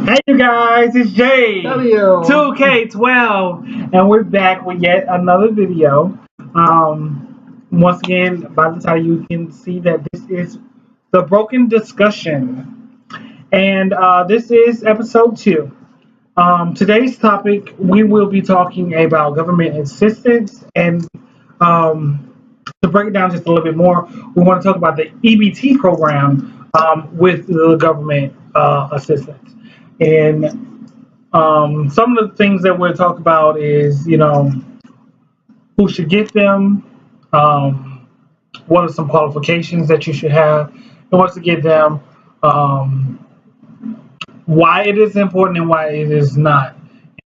Hey you guys, it's Jay, W. 2K12, and we're back with yet another video. Once again, by the title, you can see that this is the Broken Discussion, and this is episode 2. Today's topic, we will be talking about government assistance, and to break it down just a little bit more, we want to talk about the EBT program with the government assistance. And some of the things that we'll talk about is, who should get them, what are some qualifications that you should have, and once to get them, um, why it is important and why it is not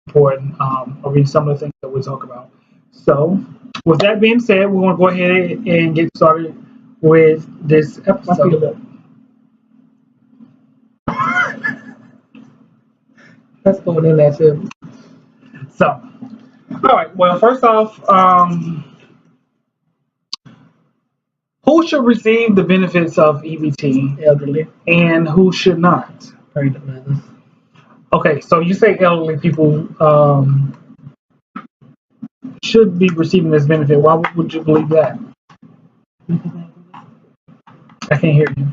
important. I'll read some of the things that we'll talk about. So, with that being said, we want to go ahead and get started with this episode. That's going in there too. So, all right. Well, first off, who should receive the benefits of EBT Elderly. and who should not? Pregnant mothers. Okay, so you say elderly people should be receiving this benefit. Why would you believe that? I can't hear you.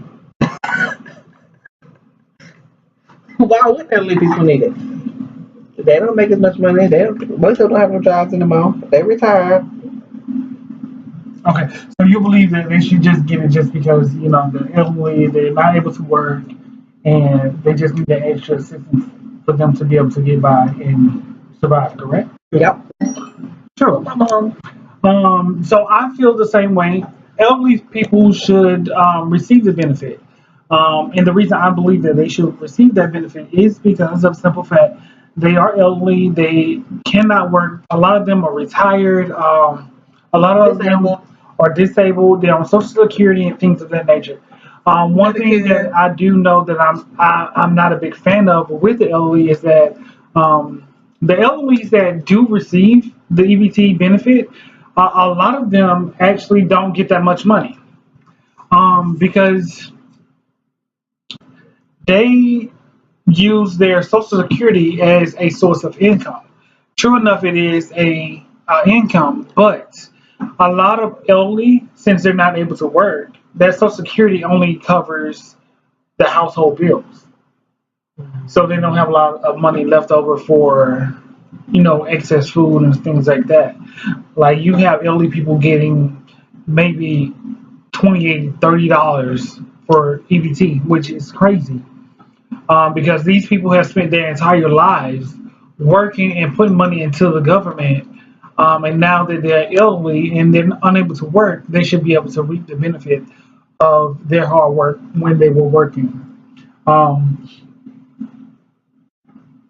Why would elderly people need it? They don't make as much money. Most of them don't have no jobs anymore. They retired. Okay, so you believe that they should just get it just because, the elderly, they're not able to work and they just need that extra assistance for them to be able to get by and survive, correct? Yep. True. So I feel the same way. Elderly people should receive the benefit. And the reason I believe that they should receive that benefit is because of simple fact. They are elderly. They cannot work. A lot of them are retired. A lot of them are disabled. They're on Social Security and things of that nature. One thing that I do know that I'm not a big fan of with the elderly is that the elderly that do receive the EBT benefit, a lot of them actually don't get that much money because they use their Social Security as a source of income. True enough, it is a income, but a lot of elderly, since they're not able to work, that Social Security only covers the household bills. So they don't have a lot of money left over for, excess food and things like that. Like you have elderly people getting maybe $28, $30 for EBT, which is crazy. Because these people have spent their entire lives working and putting money into the government. And now that they're elderly and they're unable to work, they should be able to reap the benefit of their hard work when they were working.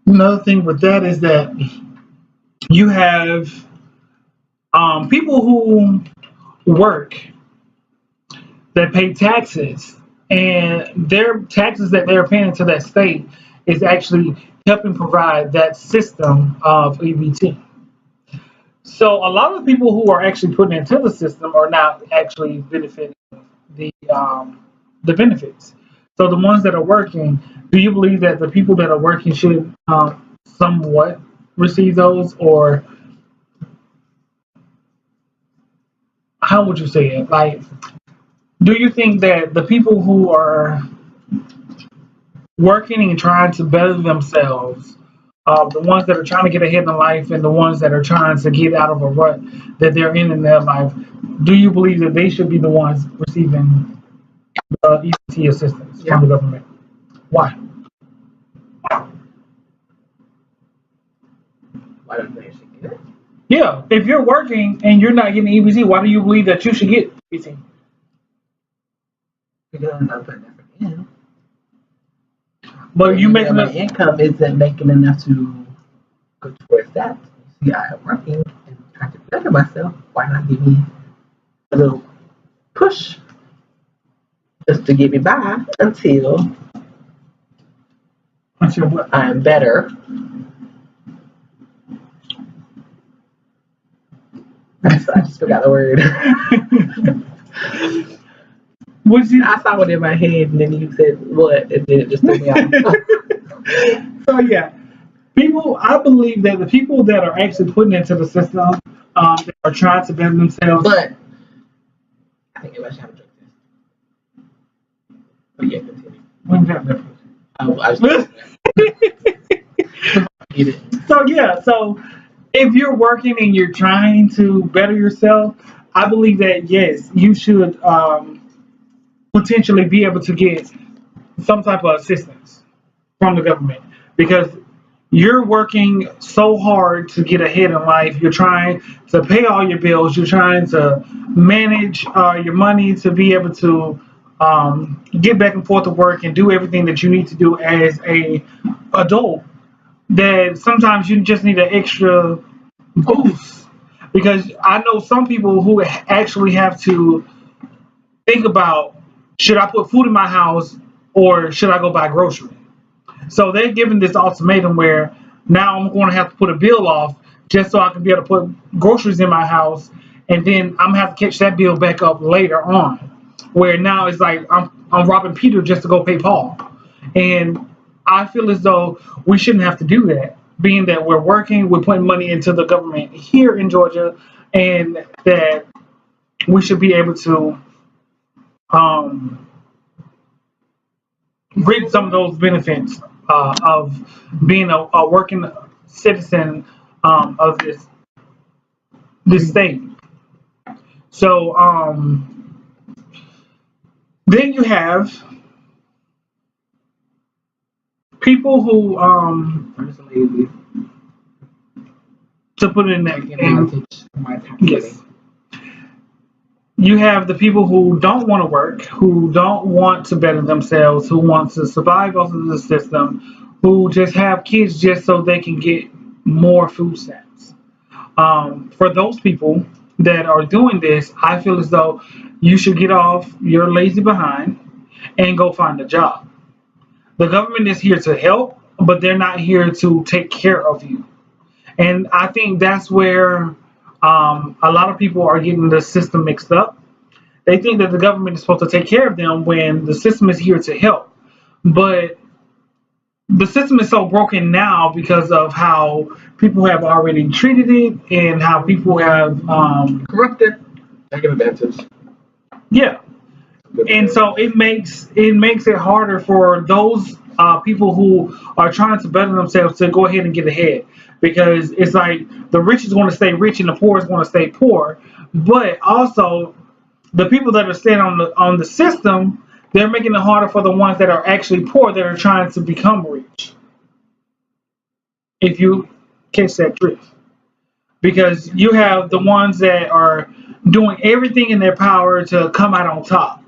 Another thing with that is that you have people who work that pay taxes, and their taxes that they're paying to that state is actually helping provide that system of EBT. So a lot of the people who are actually putting into the system are not actually benefiting the benefits. So the ones that are working, do you believe that the people that are working should somewhat receive those, or how would you say it? Like, do you think that the people who are working and trying to better themselves, the ones that are trying to get ahead in life and the ones that are trying to get out of a rut that they're in their life, do you believe that they should be the ones receiving the EBT assistance from the government? Why? Why don't they should get it? Yeah, if you're working and you're not getting EBT, why do you believe that you should get EBT? Because I'm not putting effort in. But you making my income isn't making enough to go towards that. See, I am working and trying to better myself. Why not give me a little push just to get me by until what? I'm better? I just forgot the word. I saw it in my head, and then you said what, and then it just threw me off. So yeah, people. I believe that the people that are actually putting into the system, that are trying to better themselves. But I think everybody should have a drug test. But yeah, continue. We have difference. I was get it. So yeah, so if you're working and you're trying to better yourself, I believe that yes, you should potentially be able to get some type of assistance from the government because you're working so hard to get ahead in life. You're trying to pay all your bills. You're trying to manage your money to be able to get back and forth to work and do everything that you need to do as a adult. That sometimes you just need an extra boost because I know some people who actually have to think about should I put food in my house or should I go buy groceries? So they're given this ultimatum where now I'm going to have to put a bill off just so I can be able to put groceries in my house, and then I'm gonna have to catch that bill back up later on. Where now it's like I'm robbing Peter just to go pay Paul, and I feel as though we shouldn't have to do that, being that we're working, we're putting money into the government here in Georgia, and that we should be able to um, reap some of those benefits of being a working citizen of this state. So then you have people who First lady. to put it in that Taking advantage of my tax yes. money. You have the people who don't want to work, who don't want to better themselves, who want to survive off of the system, who just have kids just so they can get more food stamps. For those people that are doing this, I feel as though you should get off your lazy behind and go find a job. The government is here to help, but they're not here to take care of you. And I think that's where a lot of people are getting the system mixed up. They think that the government is supposed to take care of them when the system is here to help. But the system is so broken now because of how people have already treated it and how people have, Corrupted. Taking advantage. yeah. And so it makes it harder for those people who are trying to better themselves to go ahead and get ahead because it's like the rich is going to stay rich and the poor is going to stay poor, but also the people that are staying on the system, they're making it harder for the ones that are actually poor that are trying to become rich. If you catch that drift, because you have the ones that are doing everything in their power to come out on top.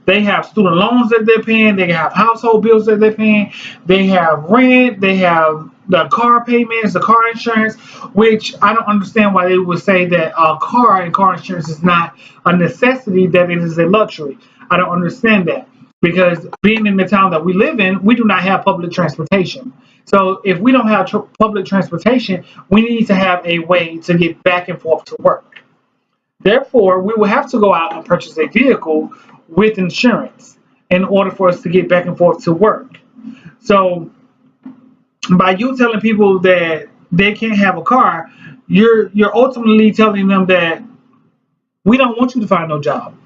They have student loans that they're paying. They have household bills that they're paying. They have rent. They have the car payments, the car insurance, which I don't understand why they would say that a car and car insurance is not a necessity, that it is a luxury. I don't understand that because being in the town that we live in, we do not have public transportation. So if we don't have public transportation, we need to have a way to get back and forth to work. Therefore, we will have to go out and purchase a vehicle with insurance in order for us to get back and forth to work. So, by you telling people that they can't have a car, you're ultimately telling them that we don't want you to find no job.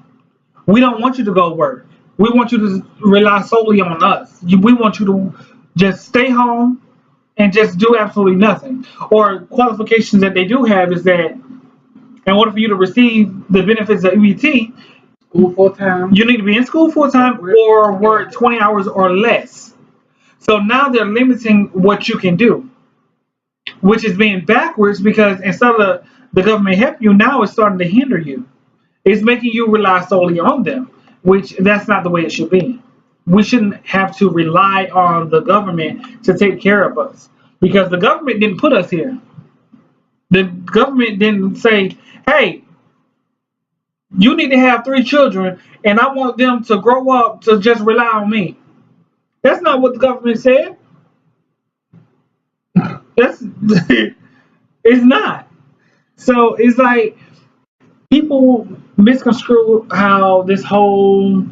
We don't want you to go work. We want you to rely solely on us. We want you to just stay home and just do absolutely nothing. Or qualifications that they do have is that in order for you to receive the benefits of EBT, School full time. you need to be in school full time or work 20 hours or less. So now they're limiting what you can do, which is being backwards because instead of the government help you, now it's starting to hinder you. It's making you rely solely on them, which that's not the way it should be. We shouldn't have to rely on the government to take care of us because the government didn't put us here. The government didn't say, hey, you need to have 3 children and I want them to grow up to just rely on me. That's not what the government said. That's it's not. So it's like people misconstrue how this whole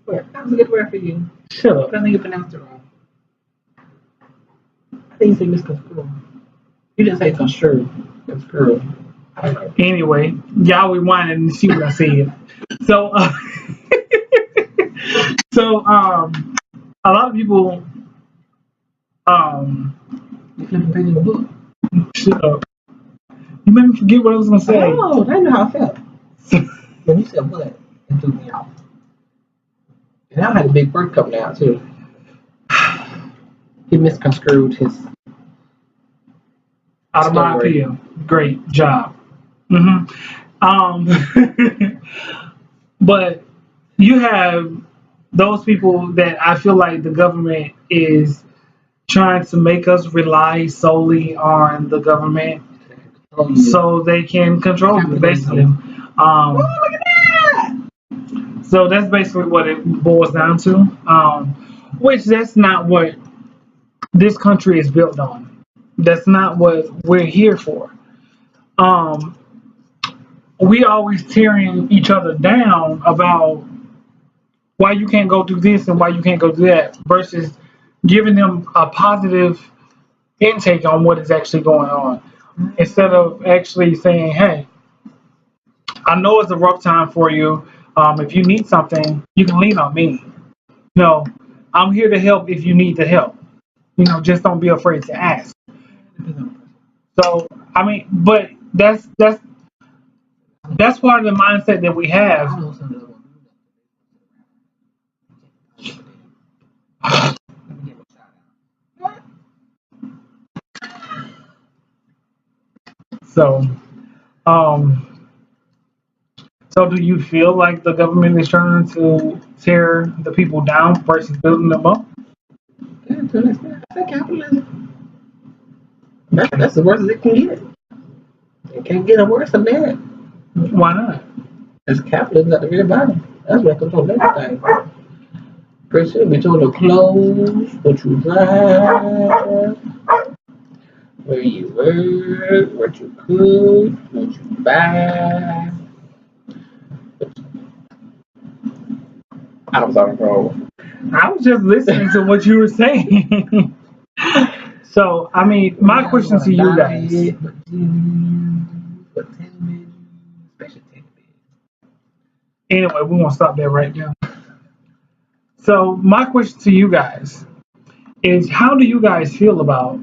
That was a good word for you. Shut up. I think you pronounced it wrong. I think you said misconstrued. You didn't say construed. Construed. I don't know. Anyway, y'all rewind and see what I said. So, a lot of people, You flipping page in the book. shut up. You made me forget what I was gonna say. Oh, I know how I felt. When you said what, it threw me off. And I had a big bird coming out too. He misconstrued his Out of my story. opinion, great job. But you have those people that I feel like the government is trying to make us rely solely on the government Oh, yeah. so they can control you, basically. Oh, look at that! So that's basically what it boils down to. Which that's not what this country is built on. That's not what we're here for. Um, we always tearing each other down about why you can't go do this and why you can't go do that, versus giving them a positive intake on what is actually going on, instead of actually saying, "Hey, I know it's a rough time for you. If you need something, you can lean on me. No, I'm here to help if you need the help. Just don't be afraid to ask." So, I mean, but that's part of the mindset that we have. So, um, so do you feel like the government is trying to tear the people down versus building them up? Yeah, to an extent. I think capitalism. That's the worst it can get. It can't get no worse than that. Why not? It's capitalism at the very bottom. That's what controls everything. Pretty soon, we told your clothes, what you drive, where you work, what you cook, what you buy. I'm sorry, bro. I was just listening to what you were saying. So, I mean, my question to you guys. Anyway, we won't stop there right now. So, my question to you guys is, how do you guys feel about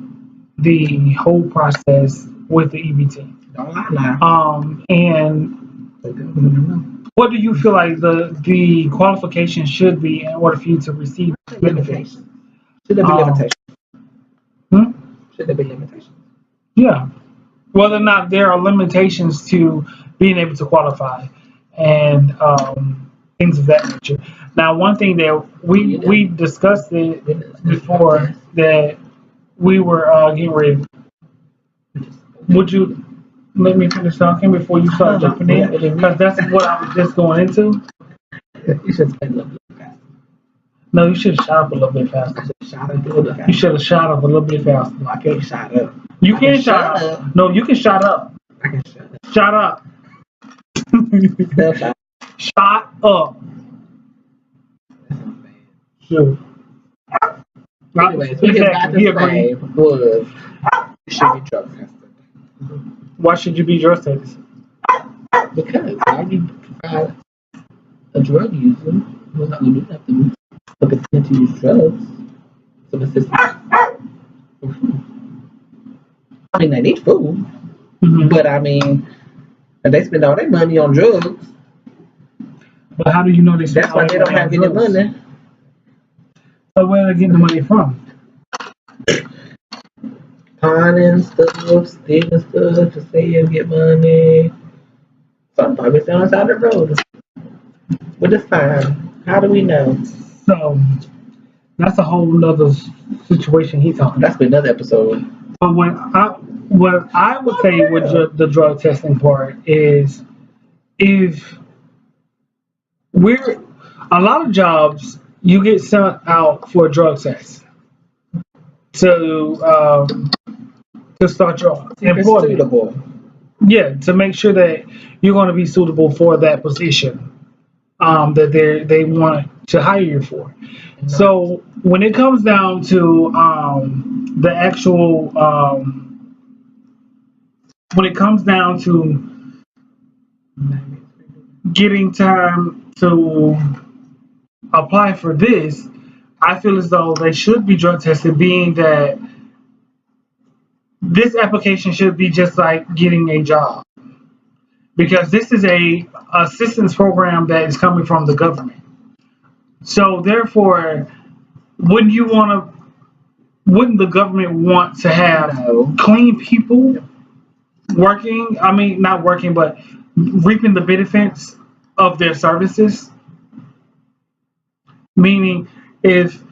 the whole process with the EBT? Don't lie now. And what do you feel like the qualification should be in order for you to receive benefits? Should there be limitations? Hmm? Should there be limitations? Yeah. Whether or not there are limitations to being able to qualify and things of that nature. Now, one thing that we discussed it before that we were getting ready. Would you let me finish talking before you start jumping in? Because that's what I was just going into. You should spend a little bit faster. No, you should have shot up a little bit faster. You should have shot up a little bit faster. No, I can't shot up. You can shot up. No, you can shot up. I can shut up. Shut up. Shut up. Sure. Anyways, what Exactly. He agreed. Was you should be drug tested. Why should you be drug tested? Because why would you provide a drug user who's not going to do nothing but continue to use drugs for the system? I mean, they need food, but I mean, if they spend all their money on drugs. But how do you know they spend That's why they don't have any money. So where are they getting the money from? Pawning stuff, stealing stuff to say and get money. Some probably on the side of the road. But it's fine. How do we know? So that's a whole nother situation he's talking. That's been another episode. But what I would say with the drug testing part is, if we're a lot of jobs, you get sent out for a drug test to start your employment. Yeah, to make sure that you're going to be suitable for that position that they want should hire you for. No. So when it comes down to the actual, when it comes down to getting time to apply for this, I feel as though they should be drug tested, being that this application should be just like getting a job, because this is a assistance program that is coming from the government. So therefore, wouldn't you want to? Wouldn't the government want to have No. clean people working? I mean, not working, but reaping the benefits of their services. Meaning, if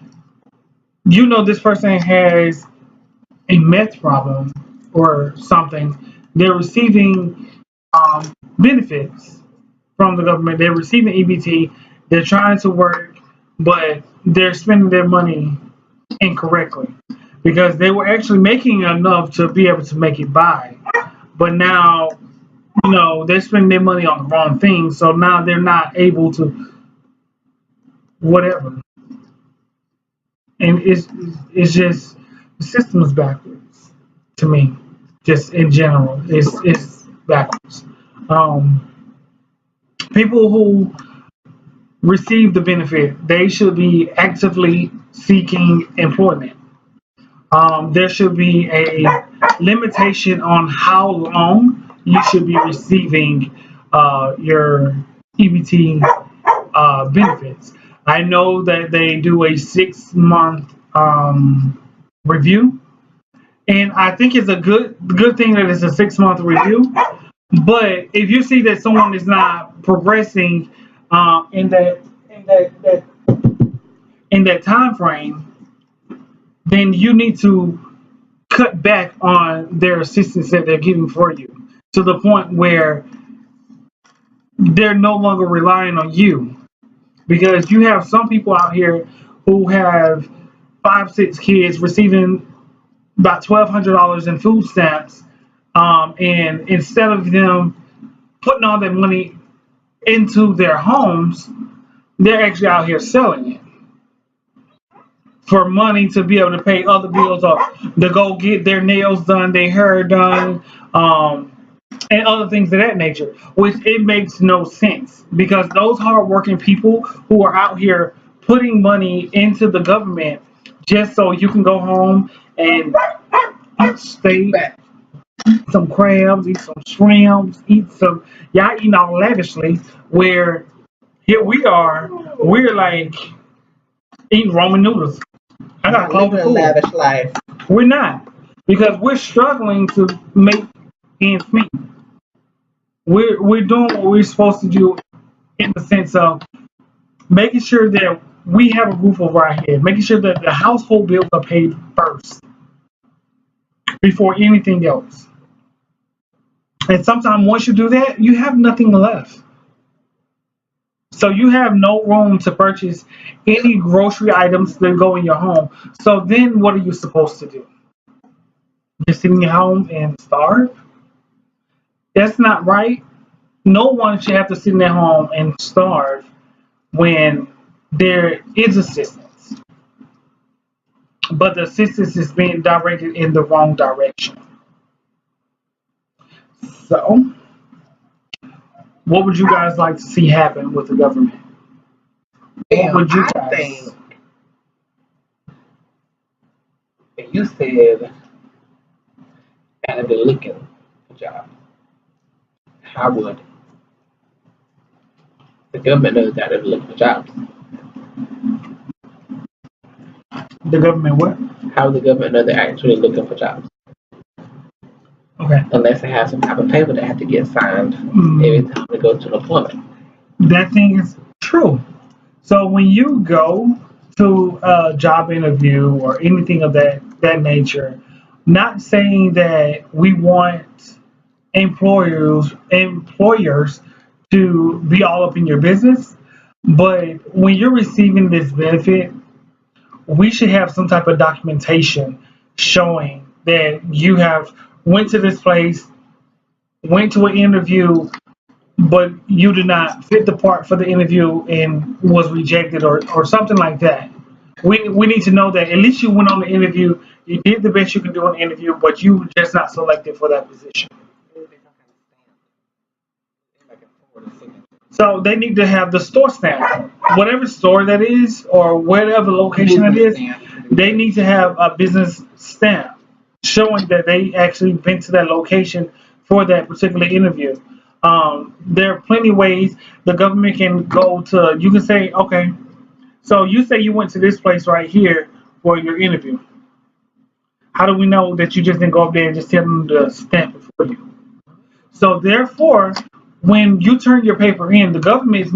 you know this person has a meth problem or something, they're receiving benefits from the government. They're receiving EBT. They're trying to work, but they're spending their money incorrectly because they were actually making enough to be able to make it by. But now, they're spending their money on the wrong things. So now they're not able to whatever. And it's just the system is backwards to me. Just in general, it's backwards. Um, People who receive the benefit, they should be actively seeking employment. There should be a limitation on how long you should be receiving your EBT benefits. I know that they do a 6 month review, and I think it's a good thing that it's a 6 month review. But if you see that someone is not progressing in that time frame, then you need to cut back on their assistance that they're giving for you to the point where they're no longer relying on you, because you have some people out here who have 5, 6 kids receiving about $1,200 in food stamps, and instead of them putting all their money into their homes, they're actually out here selling it for money to be able to pay other bills or to go get their nails done, their hair done, and other things of that nature, which it makes no sense, because those hardworking people who are out here putting money into the government just so you can go home and eat steak, eat some crabs, eat some shrimps, y'all eating all lavishly, where here we are, we're like eating Roman noodles. I got Not living a food. lavish life. We're not, because we're struggling to make ends meet. We're doing what we're supposed to do in the sense of making sure that we have a roof over our head, making sure that the household bills are paid first before anything else. And sometimes once you do that, you have nothing left. So you have no room to purchase any grocery items that go in your home. So then what are you supposed to do? Just sit in your home and starve? That's not right. No one should have to sit in their home and starve when there is assistance. But the assistance is being directed in the wrong direction. So, what would you guys like to see happen with the government? What would you I guys? think that you said kind of been looking for jobs. How would the government know that they're looking for jobs? The government what? How would the government know they're actually looking for jobs? Okay. Unless they have some type of paper that have to get signed every time they go to an appointment. That thing is true. So when you go to a job interview or anything of that nature, not saying that we want employers to be all up in your business, but when you're receiving this benefit, we should have some type of documentation showing that you have went to this place, went to an interview, but you did not fit the part for the interview and was rejected or something like that. We need to know that at least you went on the interview, you did the best you can do on the interview, but you were just not selected for that position. So they need to have the store stamp, whatever store that is or whatever location it is. They need to have a business stamp showing that they actually went to that location for that particular interview. There are plenty of ways the government can go to. You can say, okay, so you say you went to this place right here for your interview. How do we know that you just didn't go up there and just tell them to stamp it for you? So therefore, when you turn your paper in, the government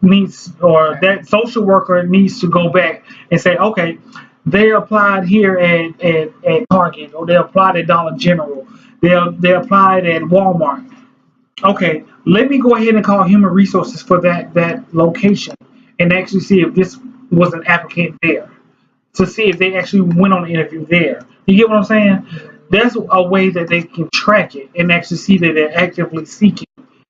needs or that social worker needs to go back and say, okay, they applied here at Target or they applied at Dollar General, they applied at Walmart. Okay, let me go ahead and call human resources for that location and actually see if this was an applicant there to see if they actually went on the interview there. You get what I'm saying? That's a way that they can track it and actually see that they're actively seeking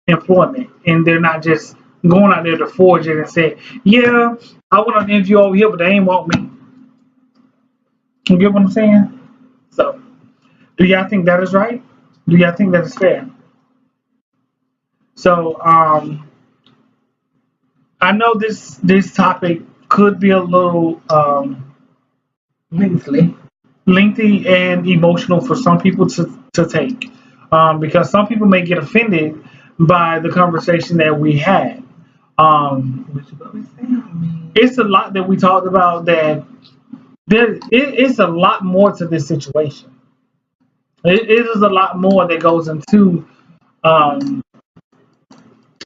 employment and they're not just going out there to forge it and say, yeah, I went on an interview over here, but they ain't want me. You get what I'm saying? So, do y'all think that is right? Do y'all think that is fair? So, I know this topic could be a little Lengthy. lengthy and emotional for some people to take because some people may get offended by the conversation that we had. It's a lot that we talked about that it's a lot more to this situation. It is a lot more that goes into um,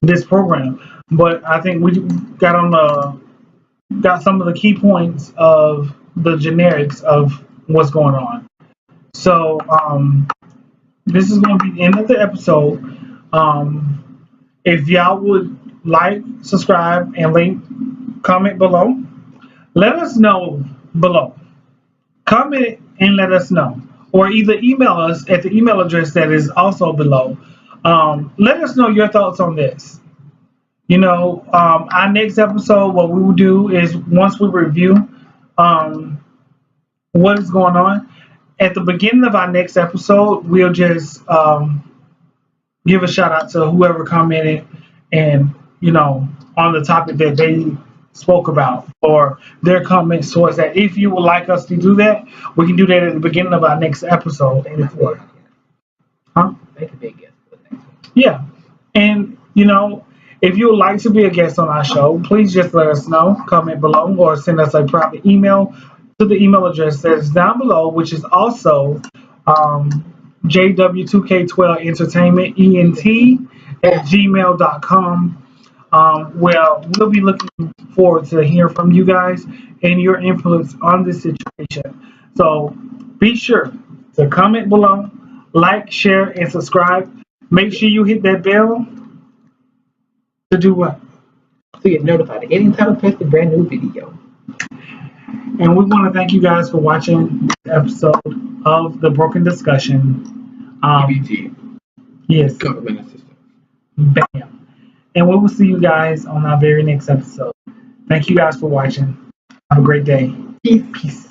this program, but I think we got some of the key points of the generics of what's going on. So this is going to be the end of the episode. If y'all would like, subscribe, and link, comment below. Let us know below. Comment and let us know. Or either email us at the email address that is also below. Let us know your thoughts on this. Our next episode, what we will do is once we review um, what is going on, at the beginning of our next episode, we'll just give a shout out to whoever commented and on the topic that they spoke about or their comments towards that. If you would like us to do that, we can do that at the beginning of our next episode. Huh? Make a big guess for the next one. Yeah. And if you would like to be a guest on our show, please just let us know, comment below, or send us a private email to the email address that's down below, which is also JW2K12 Entertainment ENT at gmail.com. Well, we'll be looking forward to hear from you guys and your inputs on this situation. So be sure to comment below, like, share, and subscribe. Make sure you hit that bell to do what? To get notified anytime I post a brand new video. And we want to thank you guys for watching this episode of The Broken Discussion. EBT. Yes. Government assistance. Bam. And we will see you guys on our very next episode. Thank you guys for watching. Have a great day. Peace.